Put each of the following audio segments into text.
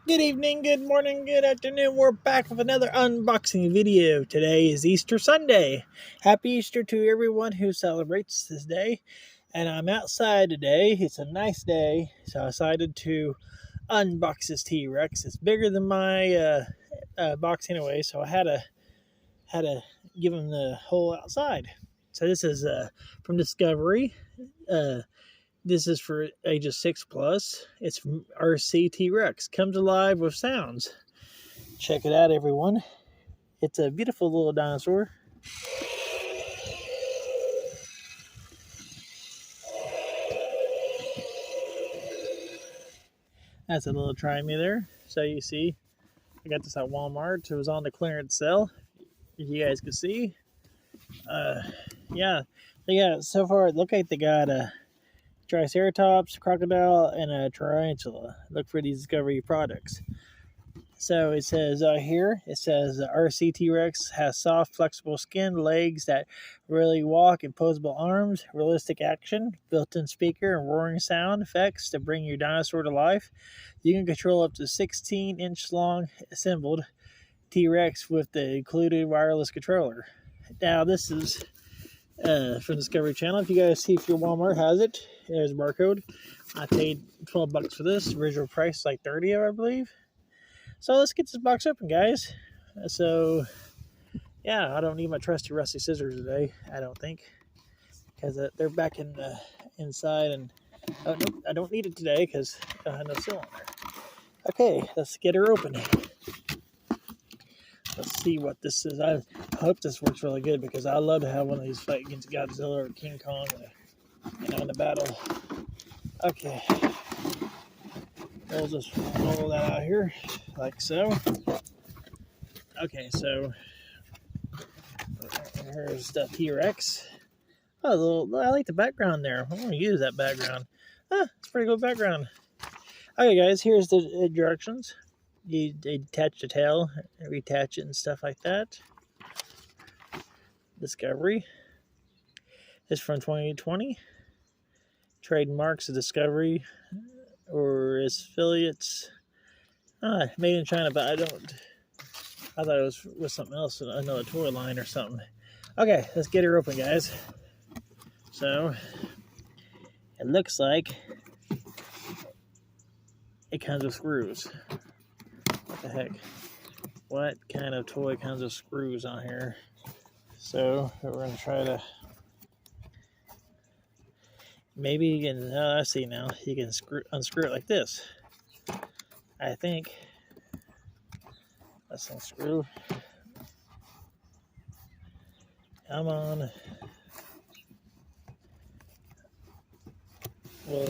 Good evening, good morning, good afternoon. We're back with another unboxing video. Today is Easter Sunday. Happy Easter to everyone who celebrates this day. And I'm outside today. It's a nice day, so I decided to unbox this T-Rex. It's bigger than my box anyway, so I had to give him the whole outside. So this is from Discovery. This is for ages 6 plus. It's from RC T-Rex. Comes alive with sounds. Check it out, everyone. It's a beautiful little dinosaur. That's a little try me there. So you see, I got this at Walmart. It was on the clearance sale. If you guys can see. Yeah. So far it looked like they got a Triceratops, crocodile, and a tarantula. Look for these Discovery products. So it says here, RC T-Rex has soft, flexible skin, legs that really walk, and posable arms, realistic action, built-in speaker, and roaring sound effects to bring your dinosaur to life. You can control up to 16-inch long assembled T-Rex with the included wireless controller. Now this is from Discovery Channel. If you guys see if your Walmart has it, there's a barcode. I paid $12 for this. Original price like $30, I believe. So let's get this box open, guys. So, yeah, I don't need my trusty rusty scissors today, I don't think, because they're back in inside, and oh, nope, I don't need it today because I don't have no seal on there. Okay, let's get her open. Let's see what this is. I hope this works really good because I love to have one of these fight against Godzilla or King Kong, in the battle. Okay, we'll just roll that out here like so. Okay, so here's the T-Rex. Oh, I like the background there. I'm going to use that background. It's a pretty good background. Okay, guys, here's the directions. You detach the tail, retach it, and stuff like that. Discovery. It's from 2020. Trademarks of Discovery or its affiliates. Made in China, but I thought it was with something else, another toy line or something. Okay, let's get her open, guys. So, it looks like it comes with screws. What the heck? What kind of toy comes with screws on here? So, we're going to try to... Maybe you can... Oh, I see now. You can unscrew it like this. I think. Let's unscrew. Come on. Well,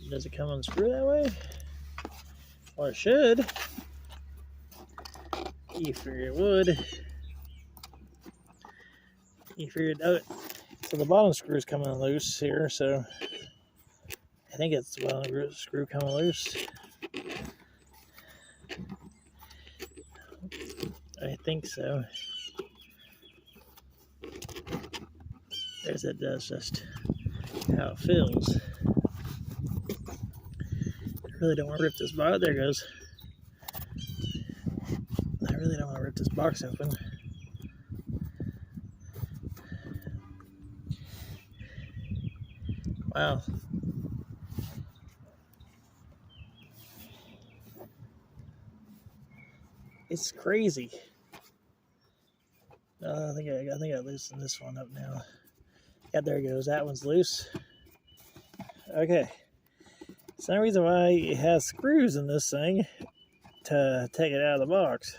does it come unscrew that way? Or it should. You figure it would. You figured out. So the bottom screw is coming loose here, so I think it's the bottom screw coming loose. I think so. There's it. That's just how it feels. I really don't want to rip this box. There it goes. I really don't want to rip this box open. Wow. It's crazy. I think I loosened this one up now. Yeah, there it goes. That one's loose. Okay. It's no reason why it has screws in this thing to take it out of the box.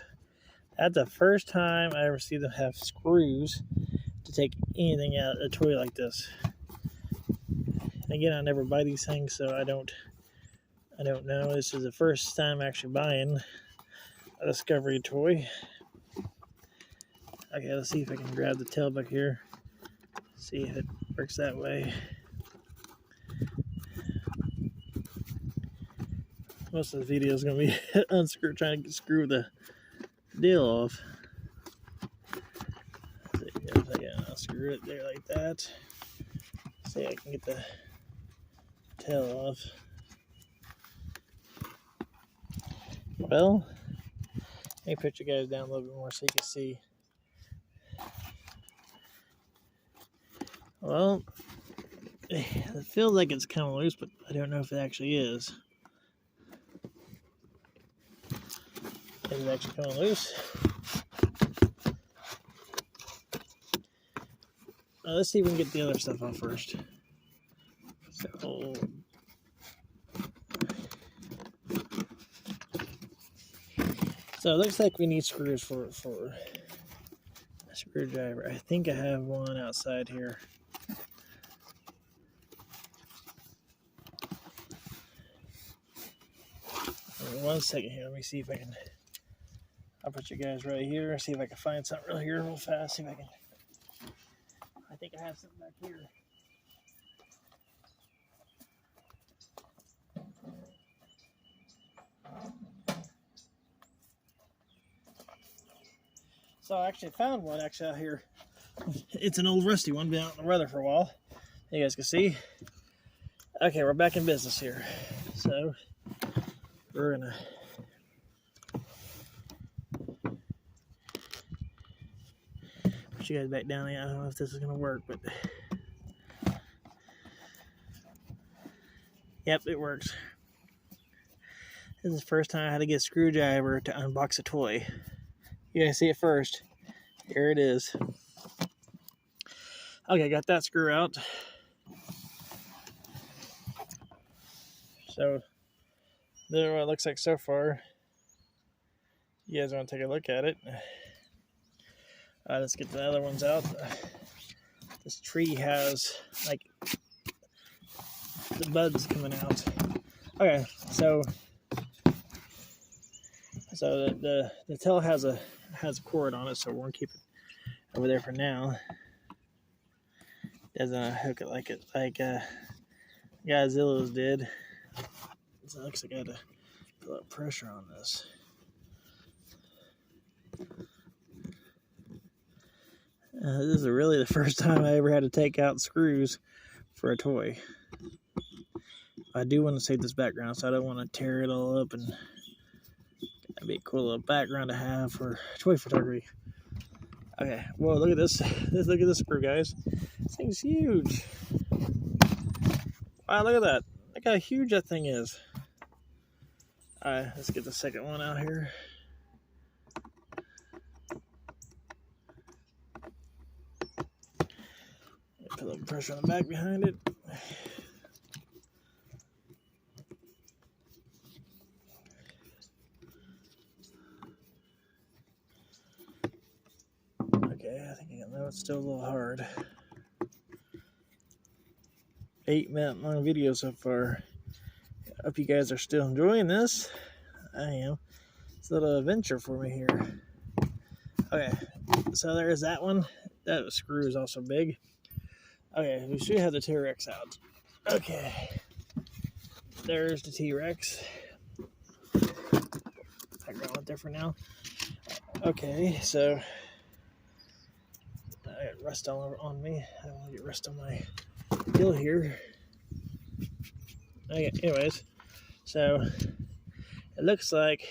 That's the first time I ever see them have screws to take anything out of a toy like this. And again, I never buy these things, so I don't know. This is the first time actually buying a Discovery toy. Okay, let's see if I can grab the tail back here. See if it works that way. Most of the video is going to be trying to screw the deal off. See if I can unscrew it there like that. See if I can get the tail off. Well, let me put you guys down a little bit more so you can see. Well, it feels like it's kind of loose, but I don't know if it actually is. Is it actually coming loose? Let's see if we can get the other stuff off first. So it looks like we need screws for a screwdriver. I think I have one outside here. One second here. Let me see if I can. I'll put you guys right here. See if I can find something real fast. See if I can. I think I have something back here. So I actually found one out here. It's an old rusty one, been out in the weather for a while. You guys can see. Okay, we're back in business here. So we're gonna put you guys back down here. I don't know if this is gonna work, but yep, it works. This is the first time I had to get a screwdriver to unbox a toy. You guys see it first. Here it is. Okay, got that screw out. So, this is what it looks like so far. You guys want to take a look at it? Let's get the other ones out. This tree has, like, the buds coming out. Okay, so the tail has a cord on it, so we're gonna keep it over there for now. Doesn't hook it like Godzilla's did. So it looks like I got to put a lot of pressure on this. This is really the first time I ever had to take out screws for a toy. I do want to save this background, so I don't want to tear it all up, and that'd be a cool little background to have for toy photography. Okay, whoa, look at this. Look at this screw, guys. This thing's huge. Wow, look at that. Look how huge that thing is. Alright, let's get the second one out here. Put a little pressure on the back behind it. Okay, I think I know it's still a little hard. 8-minute long video so far. I hope you guys are still enjoying this. I am. It's a little adventure for me here. Okay, so there's that one. That screw is also big. Okay, we should have the Trex out. Okay, there's the Trex. Background went there for now. Okay, so I got rust all over on me. I don't want to get rust on my gill here. Okay, anyways, so it looks like